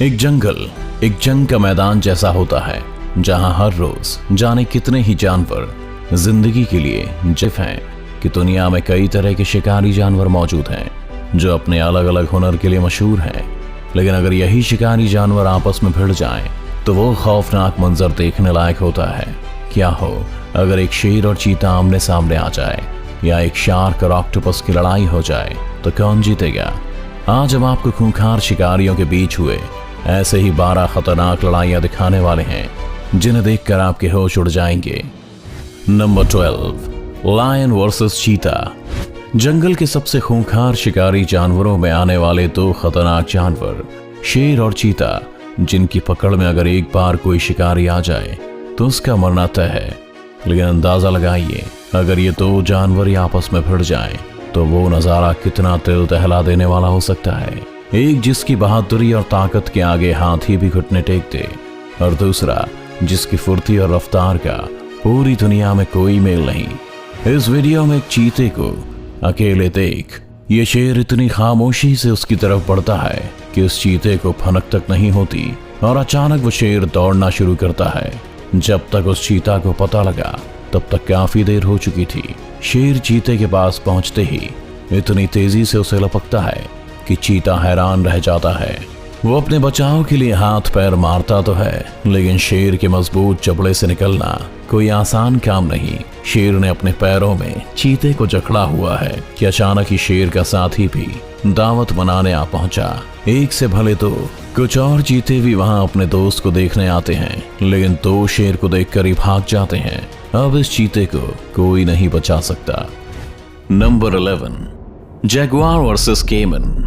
एक जंगल एक जंग का मैदान जैसा होता है, जहां हर रोज जाने कितने ही जानवर जिंदगी के लिए जिफ हैं कि दुनिया में कई तरह के शिकारी जानवर मौजूद हैं जो अपने अलग अलग हुनर के लिए मशहूर हैं। लेकिन अगर यही शिकारी जानवर आपस में भिड़ जाएं, तो वो खौफनाक मंजर देखने लायक होता है। क्या हो अगर एक शेर और चीता आमने सामने आ जाए, या एक शार्क और ऑक्टोपस की लड़ाई हो जाए, तो कौन जीतेगा? आज हम आपको खूंखार शिकारियों के बीच हुए ऐसे ही 12 खतरनाक लड़ाइयां दिखाने वाले हैं जिन्हें देखकर आपके होश उड़ जाएंगे। नंबर 12, लायन वर्सेस चीता। जंगल के सबसे खूंखार शिकारी जानवरों में आने वाले 2 खतरनाक जानवर, शेर और चीता, जिनकी पकड़ में अगर एक बार कोई शिकारी आ जाए तो उसका मरना तय है। लेकिन अंदाजा लगाइए, अगर ये 2 जानवर ही आपस में भिड़ जाएं, तो वो नजारा कितना दिल दहला देने वाला हो सकता है। एक जिसकी बहादुरी और ताकत के आगे हाथी भी घुटने टेक दे, और दूसरा जिसकी फुर्ती और रफ्तार का पूरी दुनिया में कोई मेल नहीं। इस वीडियो में एक चीते को अकेले देख ये शेर इतनी खामोशी से उसकी तरफ बढ़ता है कि उस चीते को भनक तक नहीं होती, और अचानक वो शेर दौड़ना शुरू करता है। जब तक उस चीता को पता लगा तब तक काफी देर हो चुकी थी। शेर चीते के पास पहुंचते ही इतनी तेजी से उसे लपकता है कि चीता हैरान रह जाता है। वो अपने बचाव के लिए हाथ पैर मारता तो है, लेकिन शेर के मजबूत जबड़े से निकलना कोई आसान काम नहीं। शेर ने अपने पैरों में चीते को जकड़ा हुआ है कि अचानक ही शेर का साथी भी दावत मनाने आ पहुंचा। एक से भले तो कुछ और चीते भी वहां अपने दोस्त को देखने आते हैं, लेकिन 2 शेर को देखकर ही भाग जाते हैं। अब इस चीते को कोई नहीं बचा सकता। नंबर 11, जैगुआर वर्सेस केमन।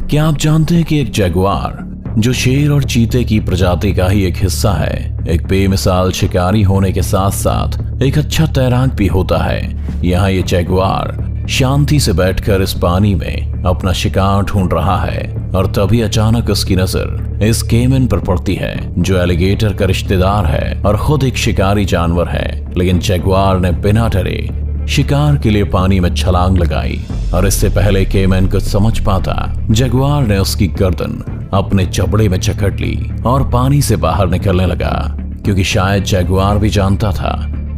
क्या आप जानते हैं कि एक जैगुआर, जो शेर और चीते की प्रजाति का ही एक हिस्सा है, एक बेमिसाल शिकारी होने के साथ साथ एक अच्छा तैराक भी होता है। यहाँ ये जैगुआर शांति से बैठकर इस पानी में अपना शिकार ढूंढ रहा है, और तभी अचानक उसकी नजर इस केमन पर पड़ती है, जो एलिगेटर का रिश्तेदार है और खुद एक शिकारी जानवर है। लेकिन जैगुआर ने बिना डरे शिकार के लिए पानी में छलांग लगाई, और इससे पहले केमन कुछ समझ पाता, जैगुआर ने उसकी गर्दन अपने जबड़े में जकड़ ली और पानी से बाहर निकलने लगा, क्योंकि शायद जैगुआर भी जानता था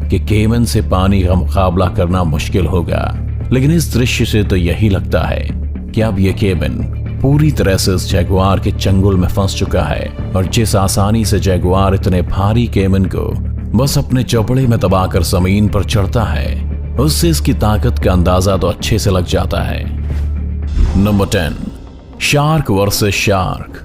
कि केमन से पानी का मुकाबला करना मुश्किल होगा। लेकिन इस दृश्य से तो यही लगता है कि अब ये केमन पूरी तरह से इस जैगुआर के चंगुल में फंस चुका है, और जिस आसानी से जैगुआर इतने भारी केमन को बस अपने जबड़े में दबाकर जमीन पर चढ़ता है, उससे इसकी ताकत का अंदाजा तो अच्छे से लग जाता है। Number 10, shark versus shark.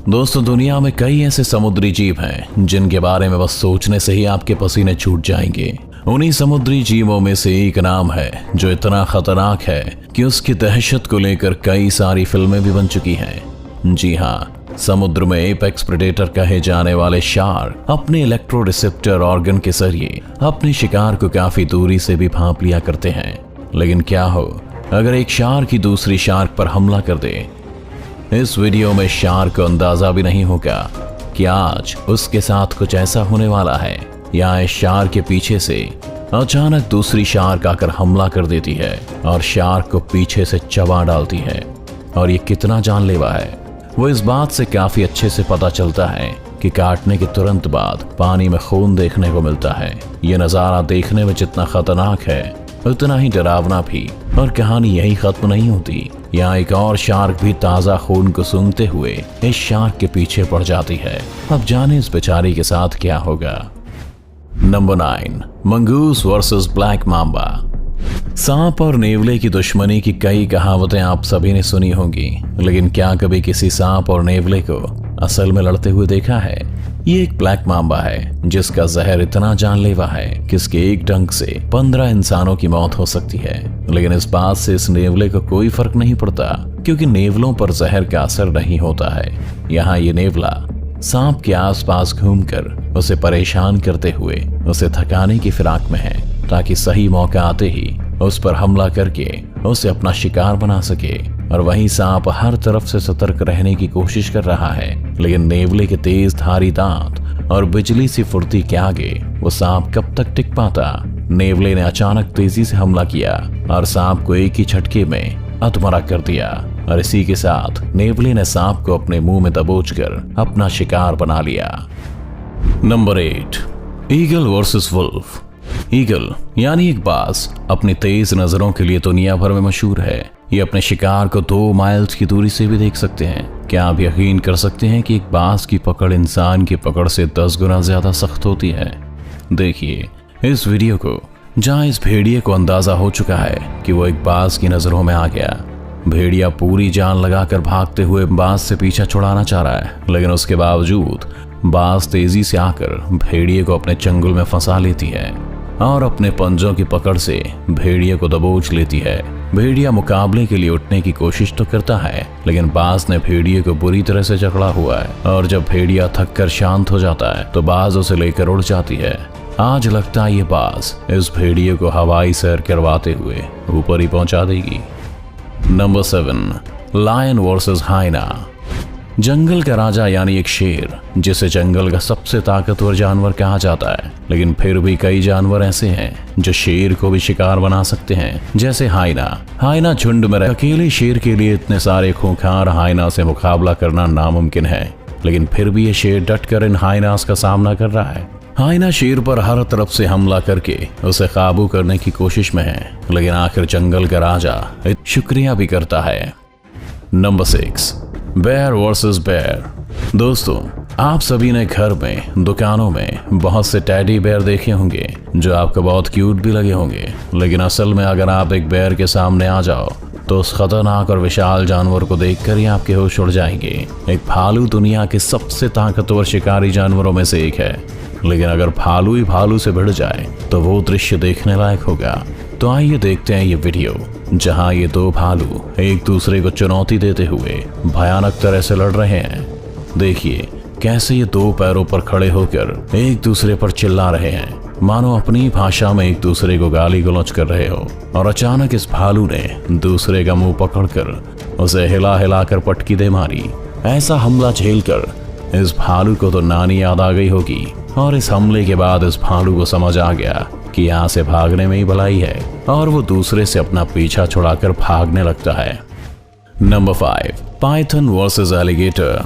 दोस्तों, दुनिया में कई ऐसे समुद्री जीव हैं जिनके बारे में बस सोचने से ही आपके पसीने छूट जाएंगे। उन्हीं समुद्री जीवों में से एक नाम है जो इतना खतरनाक है कि उसकी दहशत को लेकर कई सारी फिल्में भी बन चुकी हैं। जी हाँ, समुद्र में एपेक्स प्रेडेटर कहे जाने वाले शार्क अपने इलेक्ट्रो रिसेप्टर ऑर्गन के जरिए अपने शिकार को काफी दूरी से भी भांप लिया करते हैं। लेकिन क्या हो अगर एक शार्क ही दूसरी शार्क पर हमला कर दे? इस वीडियो में शार्क को अंदाजा भी नहीं होगा कि आज उसके साथ कुछ ऐसा होने वाला है। यहाँ इस शार्क के पीछे से अचानक दूसरी शार्क आकर हमला कर देती है और शार्क को पीछे से चबा डालती है। और ये कितना जानलेवा है वो इस बात से काफी अच्छे से पता चलता है कि काटने के तुरंत बाद पानी में खून देखने को मिलता है। ये नजारा देखने में जितना खतरनाक है उतना ही डरावना भी। और कहानी यही खत्म नहीं होती। यहाँ एक और शार्क भी ताजा खून को सूंघते हुए इस शार्क के पीछे पड़ जाती है। अब जाने इस बेचारी के साथ क्या होगा। Number 9, mongoose versus black Mamba. सांप और नेवले की दुश्मनी की कई कहावतें आप सभी ने सुनी होंगी, लेकिन क्या कभी किसी सांप और नेवले को असल में लड़ते हुए देखा है? ये एक ब्लैक मांबा है जिसका जहर इतना जानलेवा है कि इसके एक डंक से 15 इंसानों की मौत हो सकती है। लेकिन इस बात से इस नेवले को कोई फर्क नहीं पड़ता, क्योंकि नेवलों पर जहर का असर नहीं होता है। यहाँ ये नेवला सांप के आसपास घूमकर उसे परेशान करते हुए उसे थकाने की फिराक में है, ताकि सही मौका आते ही उस पर हमला करके उसे अपना शिकार बना सके। और वहीं सांप हर तरफ से सतर्क रहने की कोशिश कर रहा है, लेकिन नेवले के तेज धारी दांत और बिजली सी फुर्ती के आगे वो सांप कब तक टिक पाता। नेवले ने अचानक तेजी से हमला किया और सांप को एक ही झटके में अधमरा कर दिया। और इसी के साथ नेवले ने सांप को अपने मुंह में दबोचकर अपना शिकार बना लिया। Number 8, eagle versus wolf. Eagle यानी एक बाज अपनी तेज नजरों के लिए दुनिया भर में मशहूर है। ये अपने शिकार को 2 माइल्स की दूरी से भी देख सकते हैं। क्या आप यकीन कर सकते हैं कि एक बाज की पकड़ इंसान की पकड़ से 10 गुना ज्यादा सख्त होती है। देखिए इस वीडियो को, जहां इस भेड़िए को अंदाजा हो चुका है कि वो एक बाज की नजरों में आ गया। भेड़िया पूरी जान लगाकर भागते हुए बाज से पीछा छुड़ाना चाह रहा है, लेकिन उसके बावजूद बाज तेजी से आकर भेड़िए को अपने चंगुल में फंसा लेती है और अपने पंजों की पकड़ से भेड़िए को दबोच लेती है। भेड़िया मुकाबले के लिए उठने की कोशिश तो करता है, लेकिन बाज ने भेड़िए को बुरी तरह से जकड़ा हुआ है और जब भेड़िया थक कर शांत हो जाता है तो बाज उसे लेकर उड़ जाती है। आज लगता है ये बाज इस भेड़िए को हवाई सैर करवाते हुए ऊपर ही पहुंचा देगी। Number 7, lion versus hyena. जंगल का राजा यानी एक शेर, जिसे जंगल का सबसे ताकतवर जानवर कहा जाता है, लेकिन फिर भी कई जानवर ऐसे हैं जो शेर को भी शिकार बना सकते हैं, जैसे हाइना। हाइना झुंड में अकेले शेर के लिए इतने सारे खूंखार हाइना से मुकाबला करना नामुमकिन है, लेकिन फिर भी ये शेर डटकर इन हाइनास का सामना कर रहा है। हाइना शेर पर हर तरफ से हमला करके उसे काबू करने की कोशिश में है, लेकिन आखिर जंगल का राजा शुक्रिया भी करता है। Number 6, bear versus bear. दोस्तों, आप सभी ने घर में, दुकानों में बहुत से टेडी बेयर देखे होंगे जो आपको बहुत क्यूट भी लगे होंगे, लेकिन असल में अगर आप एक बेयर के सामने आ जाओ तो उस खतरनाक और विशाल जानवर को देखकर ही आपके होश उड़ जाएंगे। एक भालू दुनिया के सबसे ताकतवर शिकारी जानवरों में से एक है, लेकिन अगर भालू ही भालू से भिड़ जाए तो वो दृश्य देखने लायक होगा। तो आइए देखते हैं ये वीडियो, जहां ये 2 भालू एक दूसरे को चुनौती देते हुए भयानक तरह से लड़ रहे हैं। देखिए कैसे ये 2 पैरों पर खड़े होकर एक दूसरे पर चिल्ला रहे हैं, मानो अपनी भाषा में एक दूसरे को गाली गलौज कर रहे हो। और अचानक इस भालू ने दूसरे का मुंह पकड़कर उसे हिला हिला कर पटकी दे मारी। ऐसा हमला झेलकर इस भालू को तो नानी याद आ गई होगी, और इस हमले के बाद इस भालू को समझ आ गया कि यहाँ से भागने में ही भलाई है, और वो दूसरे से अपना पीछा छुड़ाकर भागने लगता है। Number 5, Python versus alligator.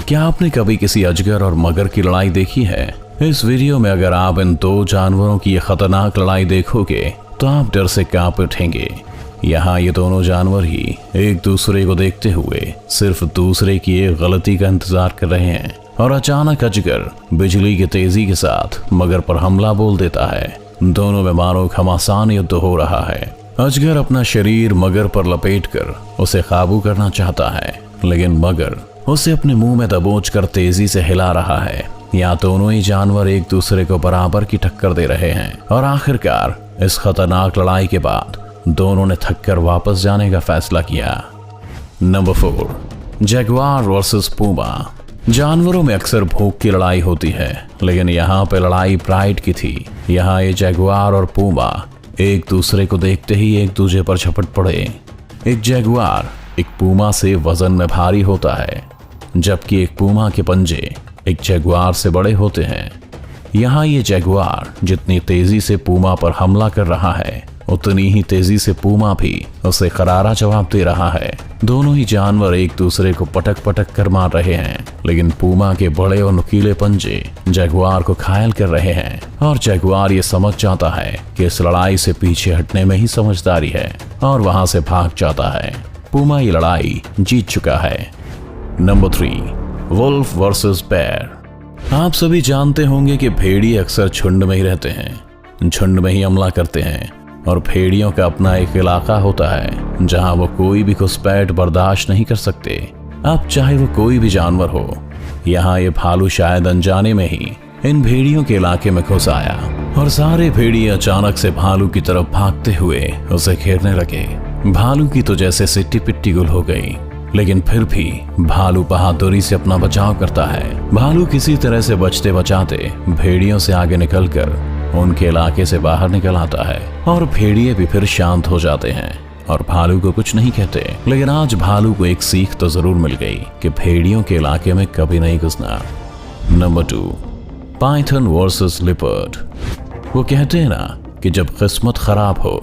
क्या आपने कभी किसी अजगर और मगर की लड़ाई देखी है? इस वीडियो में अगर आप इन 2 जानवरों की ये खतरनाक लड़ाई देखोगे तो आप डर से कांप उठेंगे। यहाँ ये दोनों जानवर ही एक दूसरे को देखते हुए सिर्फ दूसरे की एक गलती का इंतजार कर रहे हैं, और अचानक अजगर बिजली की तेजी के साथ मगर पर हमला बोल देता है। दोनों में मानो घमासान युद्ध हो रहा है। अजगर अपना शरीर मगर पर लपेटकर उसे काबू करना चाहता है, लेकिन मगर उसे अपने मुंह में दबोचकर तेजी से हिला रहा है। यहाँ दोनों ही जानवर एक दूसरे को बराबर की टक्कर दे रहे हैं, और आखिरकार इस खतरनाक लड़ाई के बाद दोनों ने थककर वापस जाने का फैसला किया। Number 4, Jaguar versus Puma. जानवरों में अक्सर भूख की लड़ाई होती है, लेकिन यहाँ पे लड़ाई प्राइड की थी। यहाँ ये जगुआर और पूमा एक दूसरे को देखते ही एक दूसरे पर झपट पड़े। एक जगुआर एक पूमा से वजन में भारी होता है, जबकि एक पूमा के पंजे एक जगुआर से बड़े होते हैं। यहाँ ये जगुआर जितनी तेजी से पूमा पर हमला कर रहा है, उतनी ही तेजी से पूमा भी उसे करारा जवाब दे रहा है। दोनों ही जानवर एक दूसरे को पटक पटक कर मार रहे हैं, लेकिन पूमा के बड़े और नुकीले पंजे जगुआर को घायल कर रहे हैं, और जगुआर ये समझ जाता है कि इस लड़ाई से पीछे हटने में ही समझदारी है, और वहां से भाग जाता है। पूमा ये लड़ाई जीत चुका है। Number 3, wolf versus bear. आप सभी जानते होंगे कि भेड़िए अक्सर झुंड में ही रहते हैं, झुंड में ही हमला करते हैं, और भेड़ियों का अपना एक इलाका होता है जहां वो कोई भी घुसपैठ बर्दाश्त नहीं कर सकते, अब चाहे वो कोई भी जानवर हो। यहाँ ये भालू शायद अनजाने में ही इन भेड़ियों के इलाके में घुस आया, और सारे भेड़िए अचानक से भालू की तरफ भागते हुए उसे घेरने लगे। भालू की तो जैसे सिट्टी पिट्टी गुल हो गई, लेकिन फिर भी भालू बहादुरी से अपना बचाव करता है। भालू किसी तरह से बचते बचाते भेड़ियों से आगे निकलकर उनके इलाके से बाहर निकल आता है, और भेड़िए भी फिर शांत हो जाते हैं और भालू को कुछ नहीं कहते। लेकिन आज भालू को एक सीख तो जरूर मिल गई कि भेड़ियों के इलाके में कभी नहीं घुसना। Number 2, Python versus leopard. वो कहते हैं ना कि जब किस्मत खराब हो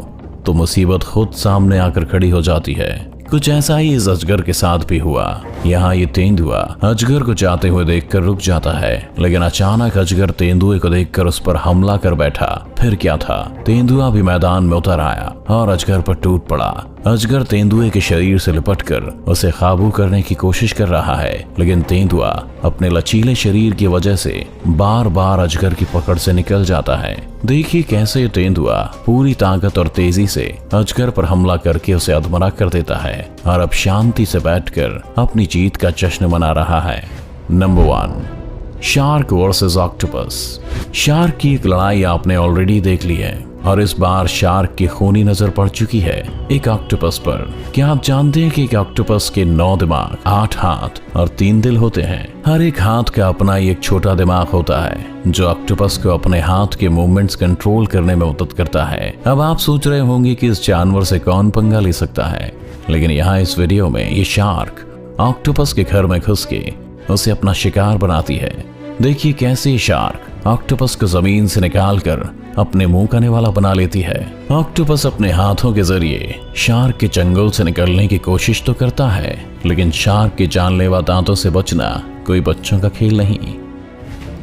तो मुसीबत खुद सामने आकर खड़ी हो जाती है। कुछ ऐसा ही इस अजगर के साथ भी हुआ। यहाँ ये तेंदुआ अजगर को जाते हुए देखकर रुक जाता है, लेकिन अचानक अजगर तेंदुए को देखकर उस पर हमला कर बैठा। फिर क्या था, तेंदुआ भी मैदान में उतर आया और अजगर पर टूट पड़ा। अजगर तेंदुए के शरीर से लिपटकर उसे काबू करने की कोशिश कर रहा है, लेकिन तेंदुआ अपने लचीले शरीर की वजह से बार बार अजगर की पकड़ से निकल जाता है। देखिए कैसे तेंदुआ पूरी ताकत और तेजी से अजगर पर हमला करके उसे अधमरा कर देता है और अब शांति से बैठकर अपनी जीत का जश्न मना रहा है। Number 1, shark versus octopus. Shark की एक लड़ाई आपने ऑलरेडी देख ली है और इस बार शार्क की खूनी नजर पड़ चुकी है एक ऑक्टोपस पर। क्या आप जानते हैं कि एक ऑक्टोपस के 9 दिमाग, 8 हाथ और 3 दिल होते हैं। हर एक हाथ का अपना ही एक छोटा दिमाग होता है जो ऑक्टोपस को अपने हाथ के मूवमेंट्स कंट्रोल करने में मदद करता है। अब आप सोच रहे होंगे कि इस जानवर से कौन पंगा ले सकता है, लेकिन यहाँ इस वीडियो में ये शार्क ऑक्टोपस के घर में घुस के उसे अपना शिकार बनाती है। देखिए कैसे शार्क ऑक्टोपस को जमीन से निकालकर अपने मुंह का निवाला बना लेती है। ऑक्टोपस अपने हाथों के जरिए शार्क के चंगुल से निकलने की कोशिश तो करता है, लेकिन शार्क के जानलेवा दांतों से बचना कोई बच्चों का खेल नहीं।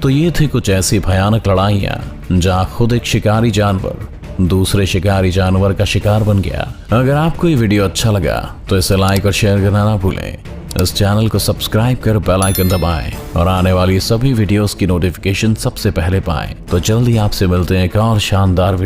तो ये थी कुछ ऐसी भयानक लड़ाइयां जहां खुद एक शिकारी जानवर दूसरे शिकारी जानवर का शिकार बन गया। अगर आपको ये वीडियो अच्छा लगा तो इसे लाइक और शेयर करना ना भूलें। इस चैनल को सब्सक्राइब कर बेल आइकन दबाएं और आने वाली सभी वीडियोस की नोटिफिकेशन सबसे पहले पाएं। तो जल्दी आपसे मिलते हैं एक और शानदार